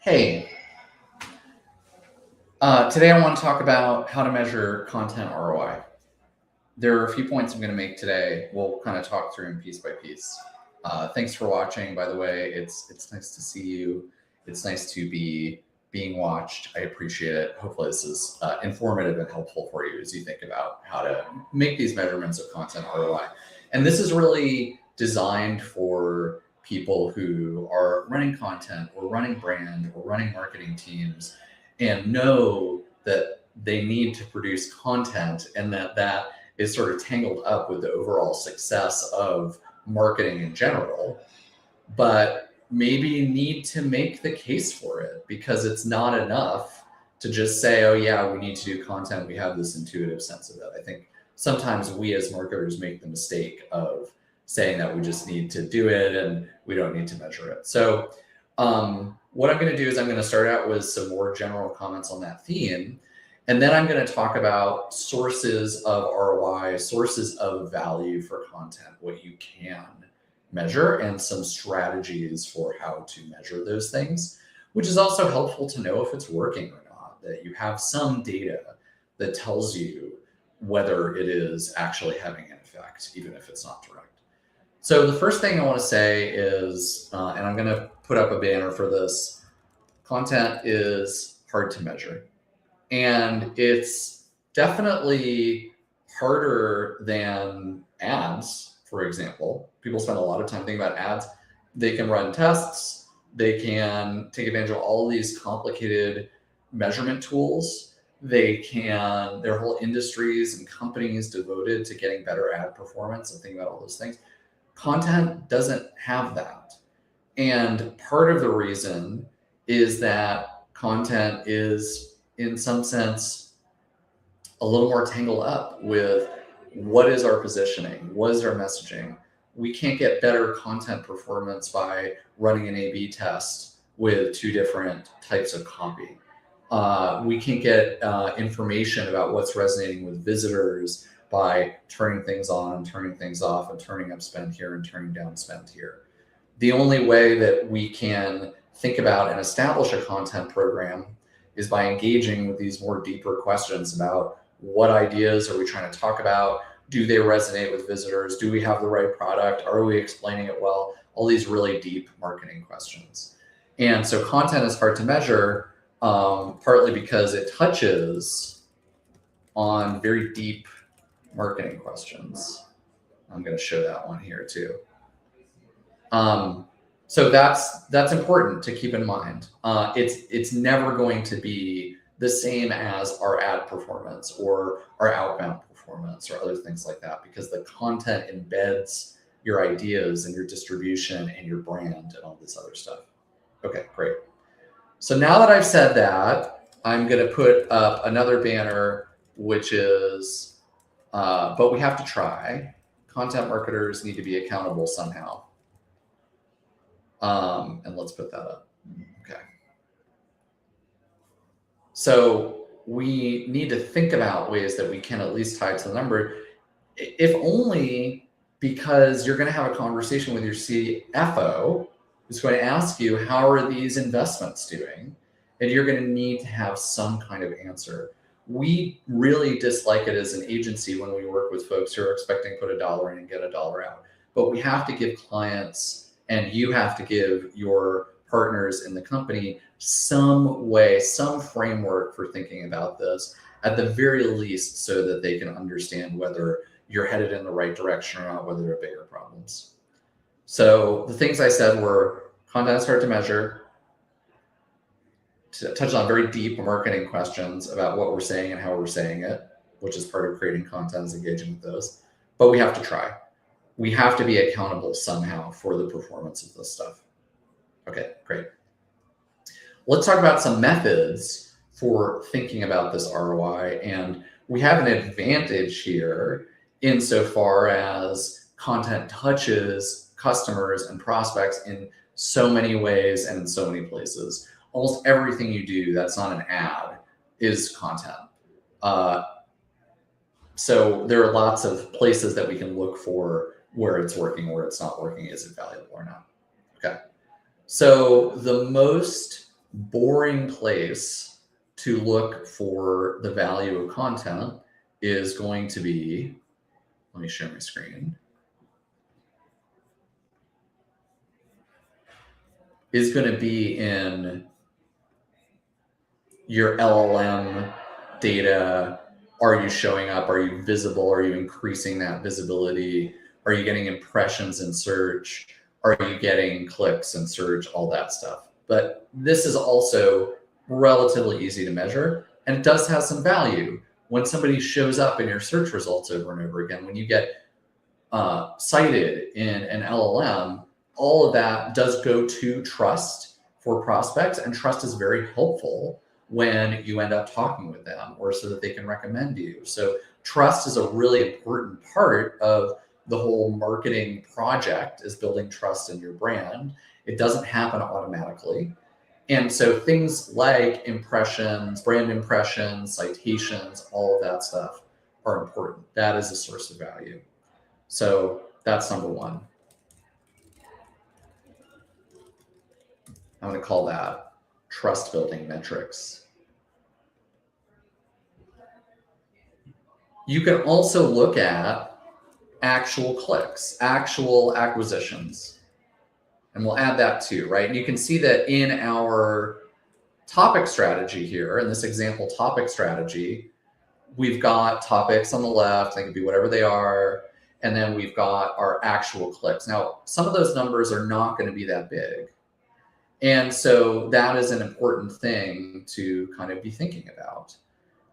Hey, today I want to talk about how to measure content ROI. There are a few points I'm going to make today. We'll kind of talk through them piece by piece. Thanks for watching, by the way. It's nice to see you. It's nice to be being watched. I appreciate it. Hopefully this is informative and helpful for you as you think about how to make these measurements of content ROI. And this is really designed for people who are running content or running brand or running marketing teams and know that they need to produce content and that is sort of tangled up with the overall success of marketing in general, but maybe need to make the case for it because it's not enough to just say, oh yeah, we need to do content. We have this intuitive sense of it. I think sometimes we as marketers make the mistake of saying that we just need to do it and we don't need to measure it. So what I'm going to do is I'm going to start out with some more general comments on that theme. And then I'm going to talk about sources of ROI, sources of value for content, what you can measure, and some strategies for how to measure those things, which is also helpful to know if it's working or not, that you have some data that tells you whether it is actually having an effect, even if it's not direct. So the first thing I want to say is, and I'm going to put up a banner for this, content is hard to measure. And it's definitely harder than ads, for example. People spend a lot of time thinking about ads. They can run tests. They can take advantage of all of these complicated measurement tools. There are whole industries and companies devoted to getting better ad performance and thinking about all those things. Content doesn't have that. And part of the reason is that content is, in some sense, a little more tangled up with what is our positioning, what is our messaging. We can't get better content performance by running an A/B test with two different types of copy. We can't get information about what's resonating with visitors by turning things on and turning things off and turning up spend here and turning down spend here. The only way that we can think about and establish a content program is by engaging with these more deeper questions about what ideas are we trying to talk about? Do they resonate with visitors? Do we have the right product? Are we explaining it well? All these really deep marketing questions. And so content is hard to measure, partly because it touches on very deep marketing questions. I'm going to show that one here too. So that's important to keep in mind. It's never going to be the same as our ad performance or our outbound performance or other things like that, because the content embeds your ideas and your distribution and your brand and all this other stuff. Okay, great. So now that I've said that, I'm going to put up another banner, which is, but we have to try. Content marketers need to be accountable somehow. And let's put that up. Okay. So we need to think about ways that we can at least tie it to the number, if only because you're going to have a conversation with your CFO who's going to ask you, how are these investments doing? And you're going to need to have some kind of answer. We really dislike it as an agency when we work with folks who are expecting to put $1 in and get $1 out. But we have to give clients, and you have to give your partners in the company some way, some framework for thinking about this, at the very least, so that they can understand whether you're headed in the right direction or not, whether there are bigger problems. So the things I said were content is hard to measure, to touch on very deep marketing questions about what we're saying and how we're saying it, which is part of creating content, is engaging with those. But we have to try. We have to be accountable somehow for the performance of this stuff. Okay, great. Let's talk about some methods for thinking about this ROI. And we have an advantage here insofar as content touches customers and prospects in so many ways and in so many places. Almost everything you do that's not an ad is content. So there are lots of places that we can look for where it's working, where it's not working. Is it valuable or not? Okay. So the most boring place to look for the value of content is going to be, let me share my screen, is going to be in your LLM data. Are you showing up? Are you visible? Are you increasing that visibility? Are you getting impressions in search? Are you getting clicks in search? All that stuff. But this is also relatively easy to measure, and it does have some value. When somebody shows up in your search results over and over again, when you get cited in an LLM, all of that does go to trust for prospects, and trust is very helpful when you end up talking with them or so that they can recommend you. So trust is a really important part of the whole marketing project, is building trust in your brand. It doesn't happen automatically. And so things like impressions, brand impressions, citations, all of that stuff are important. That is a source of value. So that's number one. I'm going to call that trust building metrics. You can also look at actual clicks, actual acquisitions, and we'll add that too, right? And you can see that in our topic strategy here, in this example topic strategy, we've got topics on the left, they can be whatever they are, and then we've got our actual clicks. Now, some of those numbers are not going to be that big. And so that is an important thing to kind of be thinking about,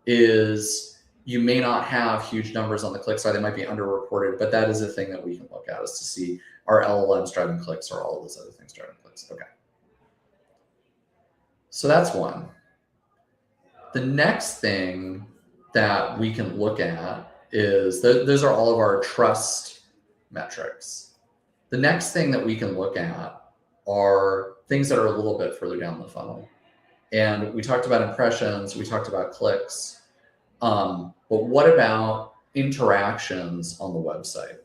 is you may not have huge numbers on the click side. They might be underreported, but that is a thing that we can look at, is to see, are LLMs driving clicks or all of those other things driving clicks? Okay. So that's one. The next thing that we can look at is, those are all of our trust metrics. The next thing that we can look at are things that are a little bit further down the funnel. And we talked about impressions, we talked about clicks. But what about interactions on the website?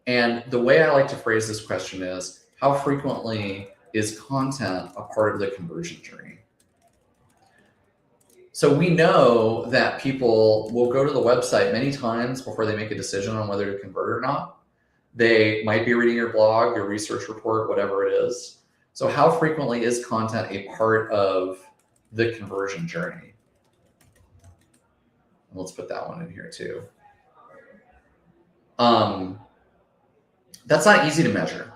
And the way I like to phrase this question is, how frequently is content a part of the conversion journey? So we know that people will go to the website many times before they make a decision on whether to convert or not. They might be reading your blog, your research report, whatever it is. So how frequently is content a part of the conversion journey? Let's put that one in here too. That's not easy to measure.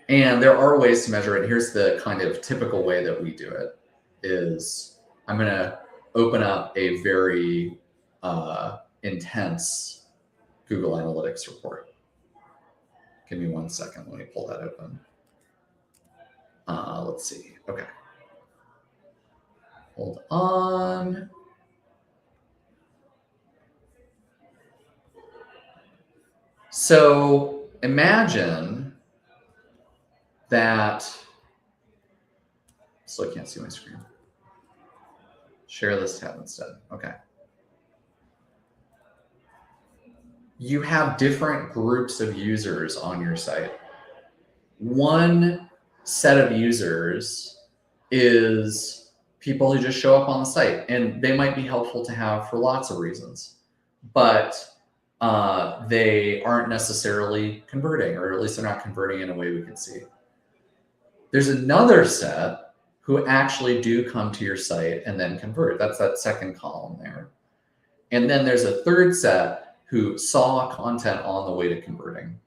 And there are ways to measure it. Here's the kind of typical way that we do it, is I'm going to open up a very intense Google Analytics report. Give me 1 second. Let me pull that open. Let's see. Okay. Hold on. So imagine that, still can't see my screen. Share this tab instead. Okay. You have different groups of users on your site. One set of users is people who just show up on the site, and they might be helpful to have for lots of reasons, but they aren't necessarily converting, or at least they're not converting in a way we can see. There's another set who actually do come to your site and then convert. That's that second column there. And then there's a third set who saw content on the way to converting.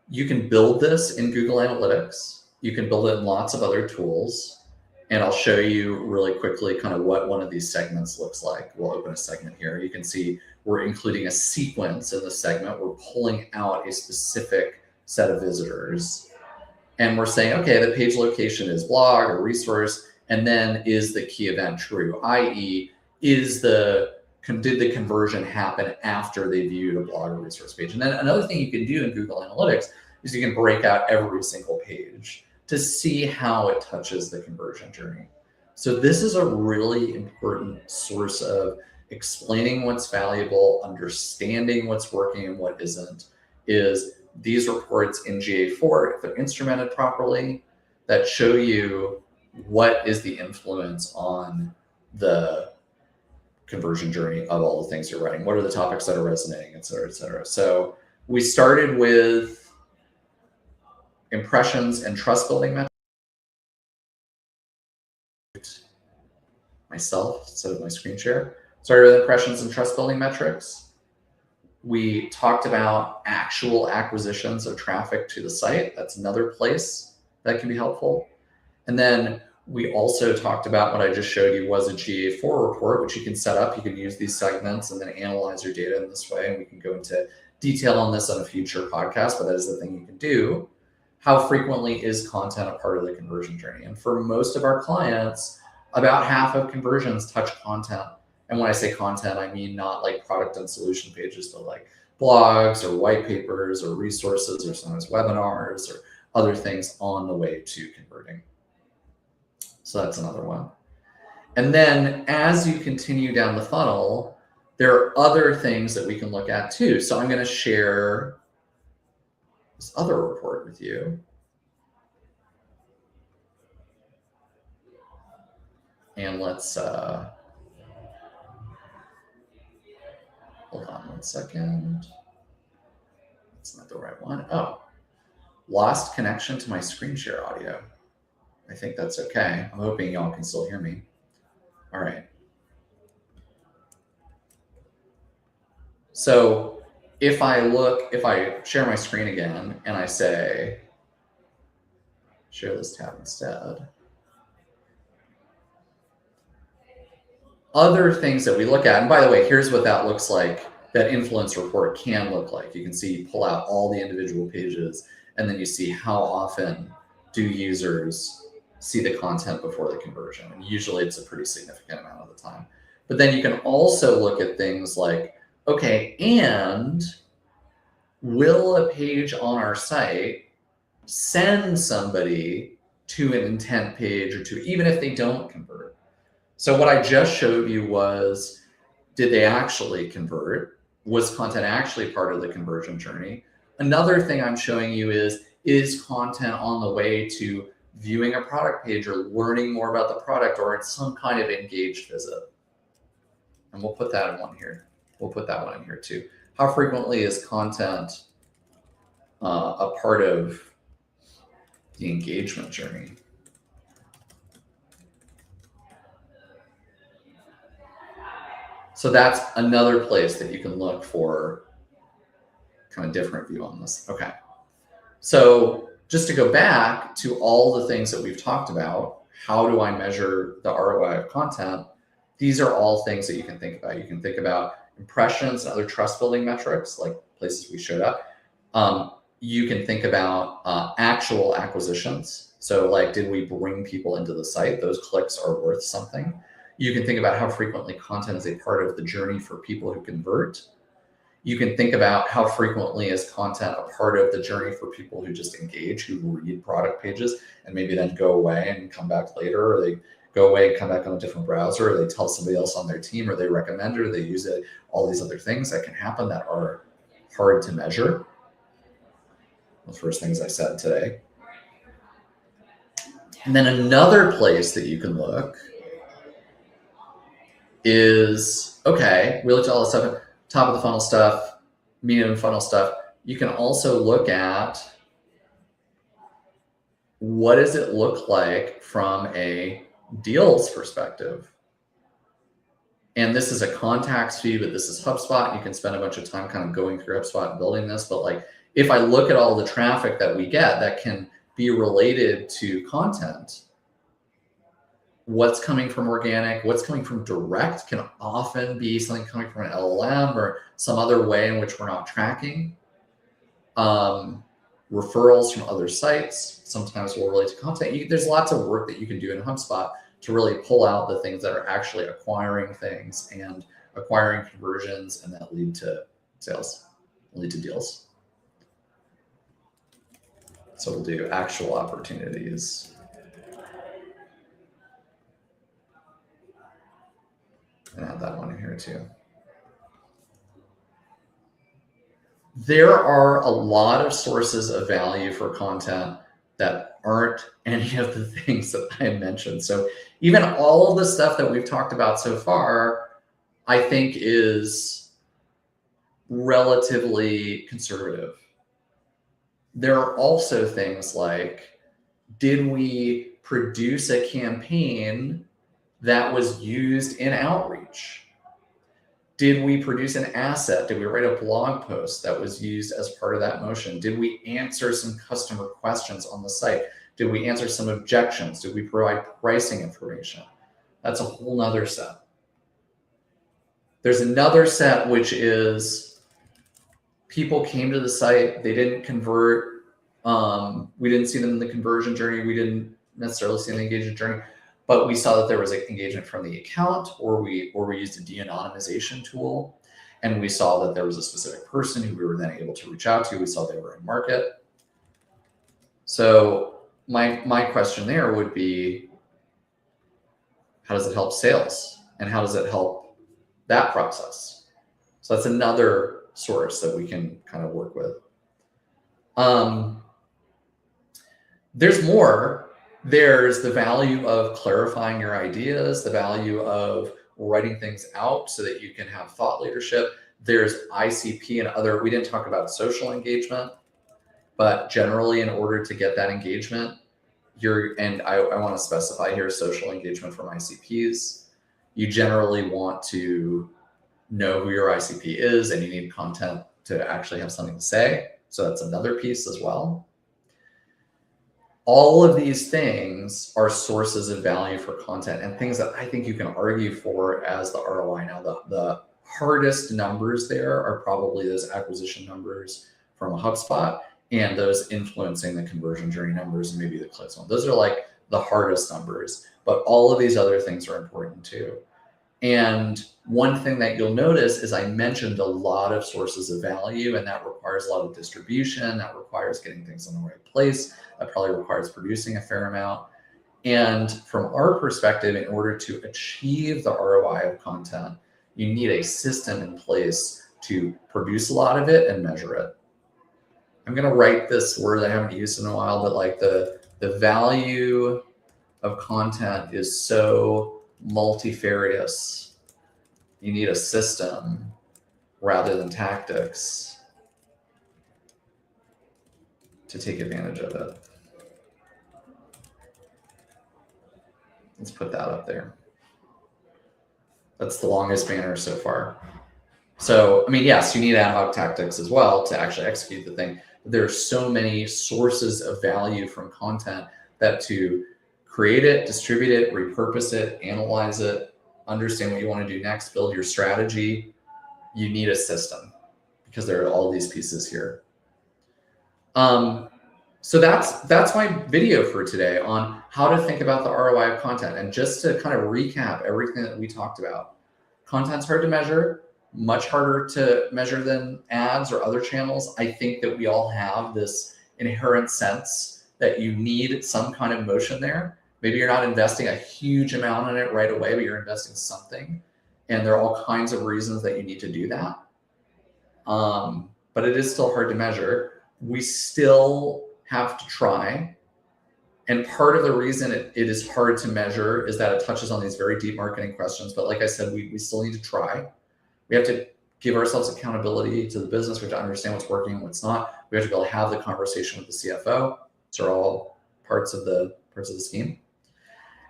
You can build this in Google Analytics. You can build it in lots of other tools. And I'll show you really quickly kind of what one of these segments looks like. We'll open a segment here. You can see we're including a sequence in the segment. We're pulling out a specific set of visitors. And we're saying, okay, the page location is blog or resource. And then is the key event true? i.e., did the conversion happen after they viewed a blog or resource page? And then another thing you can do in Google Analytics is you can break out every single page to see how it touches the conversion journey. So this is a really important source of explaining what's valuable, understanding what's working and what isn't, is these reports in GA4, if they're instrumented properly, that show you what is the influence on the conversion journey of all the things you're writing? What are the topics that are resonating, et cetera, et cetera. So we started with impressions and trust building metrics. Myself instead of my screen share. Started with impressions and trust building metrics. We talked about actual acquisitions of traffic to the site. That's another place that can be helpful. And then we also talked about what I just showed you was a GA4 report, which you can set up. You can use these segments and then analyze your data in this way. And we can go into detail on this on a future podcast, but that is the thing you can do. How frequently is content a part of the conversion journey? And for most of our clients, about half of conversions touch content. And when I say content, I mean not like product and solution pages, but like blogs or white papers or resources or sometimes webinars or other things on the way to converting. So that's another one. And then as you continue down the funnel, there are other things that we can look at too. So I'm going to share this other report with you. And let's hold on one second. That's not the right one. Oh, lost connection to my screen share audio. I think that's okay. I'm hoping y'all can still hear me. All right. So if I share my screen again and I say, share this tab instead. Other things that we look at, and by the way, here's what that looks like, that influence report can look like. You can see, pull out all the individual pages, and then you see how often do users see the content before the conversion. And usually it's a pretty significant amount of the time. But then you can also look at things like, okay, and will a page on our site send somebody to an intent page or two, even if they don't convert? So what I just showed you was, did they actually convert? Was content actually part of the conversion journey? Another thing I'm showing you is content on the way to viewing a product page or learning more about the product or it's some kind of engaged visit? And we'll put that in one here. We'll put that one in here too. How frequently is content a part of the engagement journey? So that's another place that you can look for kind of different view on this. Okay. So just to go back to all the things that we've talked about, how do I measure the ROI of content? These are all things that you can think about. You can think about impressions and other trust building metrics, like places we showed up. You can think about actual acquisitions. So like, did we bring people into the site? Those clicks are worth something. You can think about how frequently content is a part of the journey for people who convert. You can think about how frequently is content a part of the journey for people who just engage, who read product pages and maybe then go away and come back later, or they go away and come back on a different browser, or they tell somebody else on their team, or they recommend it, or they use it. All these other things that can happen that are hard to measure. The first things I said today. And then another place that you can look is, okay, we looked at all the stuff, top of the funnel stuff, medium funnel stuff. You can also look at what does it look like from a deals perspective. And this is a contacts feed, but this is HubSpot. You can spend a bunch of time kind of going through HubSpot and building this. But like, if I look at all the traffic that we get that can be related to content, what's coming from organic, what's coming from direct can often be something coming from an LLM or some other way in which we're not tracking. Referrals from other sites sometimes will relate to content. There's lots of work that you can do in HubSpot to really pull out the things that are actually acquiring things and acquiring conversions and that lead to sales, lead to deals. So we'll do actual opportunities. And add that one in here too. There are a lot of sources of value for content that aren't any of the things that I mentioned. So even all of the stuff that we've talked about so far, I think is relatively conservative. There are also things like, did we produce a campaign that was used in outreach? Did we produce an asset? Did we write a blog post that was used as part of that motion? Did we answer some customer questions on the site? Did we answer some objections? Did we provide pricing information? That's a whole nother set. There's another set, which is people came to the site, they didn't convert. We didn't see them in the conversion journey. We didn't necessarily see the engagement journey, but we saw that there was engagement from the account, or we used a de-anonymization tool, and we saw that there was a specific person who we were then able to reach out to. We saw they were in market. So my question there would be, how does it help sales? And how does it help that process? So that's another source that we can kind of work with. There's more. There's the value of clarifying your ideas, the value of writing things out so that you can have thought leadership. There's ICP and other, we didn't talk about social engagement, but generally in order to get that engagement, and I want to specify here social engagement from ICPs, you generally want to know who your ICP is, and you need content to actually have something to say. So that's another piece as well. All of these things are sources of value for content and things that I think you can argue for as the ROI. Now, the hardest numbers there are probably those acquisition numbers from a HubSpot and those influencing the conversion journey numbers and maybe the clicks one. Those are like the hardest numbers, but all of these other things are important too. And one thing that you'll notice is I mentioned a lot of sources of value, and that requires a lot of distribution. That requires getting things in the right place. That probably requires producing a fair amount. And from our perspective, in order to achieve the ROI of content, you need a system in place to produce a lot of it and measure it. I'm going to write this word I haven't used in a while, but like the value of content is so multifarious. You need a system rather than tactics to take advantage of it. Let's put that up there. That's the longest banner so far. So, I mean, yes, you need ad hoc tactics as well to actually execute the thing. But there are so many sources of value from content that to create it, distribute it, repurpose it, analyze it, understand what you want to do next, build your strategy, you need a system because there are all these pieces here. So that's my video for today on how to think about the ROI of content. And just to kind of recap everything that we talked about, content's hard to measure, much harder to measure than ads or other channels. I think that we all have this inherent sense that you need some kind of motion there. Maybe you're not investing a huge amount in it right away, but you're investing something. And there are all kinds of reasons that you need to do that. But it is still hard to measure. We still have to try. And part of the reason it is hard to measure is that it touches on these very deep marketing questions. But like I said, we still need to try. We have to give ourselves accountability to the business. We have to understand what's working and what's not. We have to be able to have the conversation with the CFO. These are all parts of the scheme.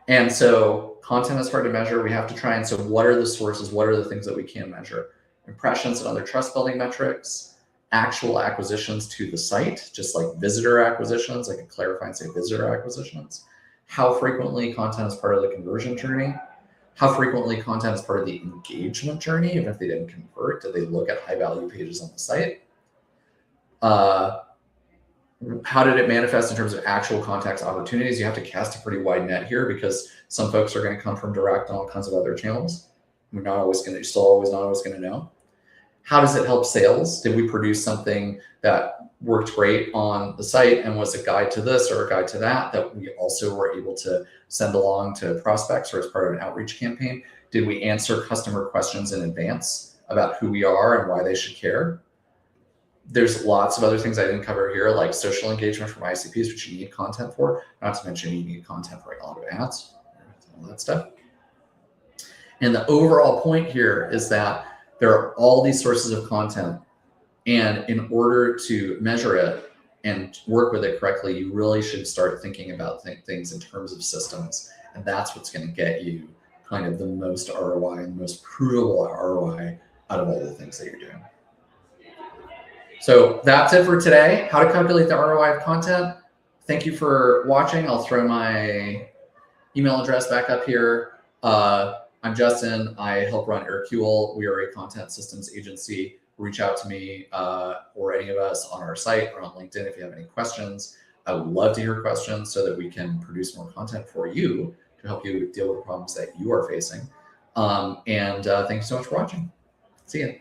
And so content is hard to measure. We have to try. And so what are the sources? What are the things that we can measure? Impressions and other trust building metrics, actual acquisitions to the site, just like visitor acquisitions. I can clarify and say visitor acquisitions. How frequently content is part of the conversion journey. How frequently content is part of the engagement journey, even if they didn't convert. Did they look at high value pages on the site? How did it manifest in terms of actual contacts opportunities? You have to cast a pretty wide net here because some folks are going to come from direct and all kinds of other channels. We're not always going to, still always not always going to know. How does it help sales? Did we produce something that worked great on the site and was a guide to this or a guide to that we also were able to send along to prospects or as part of an outreach campaign? Did we answer customer questions in advance about who we are and why they should care? There's lots of other things I didn't cover here, like social engagement from ICPs, which you need content for, not to mention you need content for a lot of ads, all that stuff. And the overall point here is that there are all these sources of content, and in order to measure it and work with it correctly, you really should start thinking about things in terms of systems. And that's what's going to get you kind of the most ROI and the most provable ROI out of all the things that you're doing. So that's it for today. How to calculate the ROI of content. Thank you for watching. I'll throw my email address back up here. I'm Justin. I help run Aircule. We are a content systems agency. Reach out to me or any of us on our site or on LinkedIn if you have any questions. I would love to hear questions so that we can produce more content for you to help you deal with the problems that you are facing. Thank you so much for watching. See you.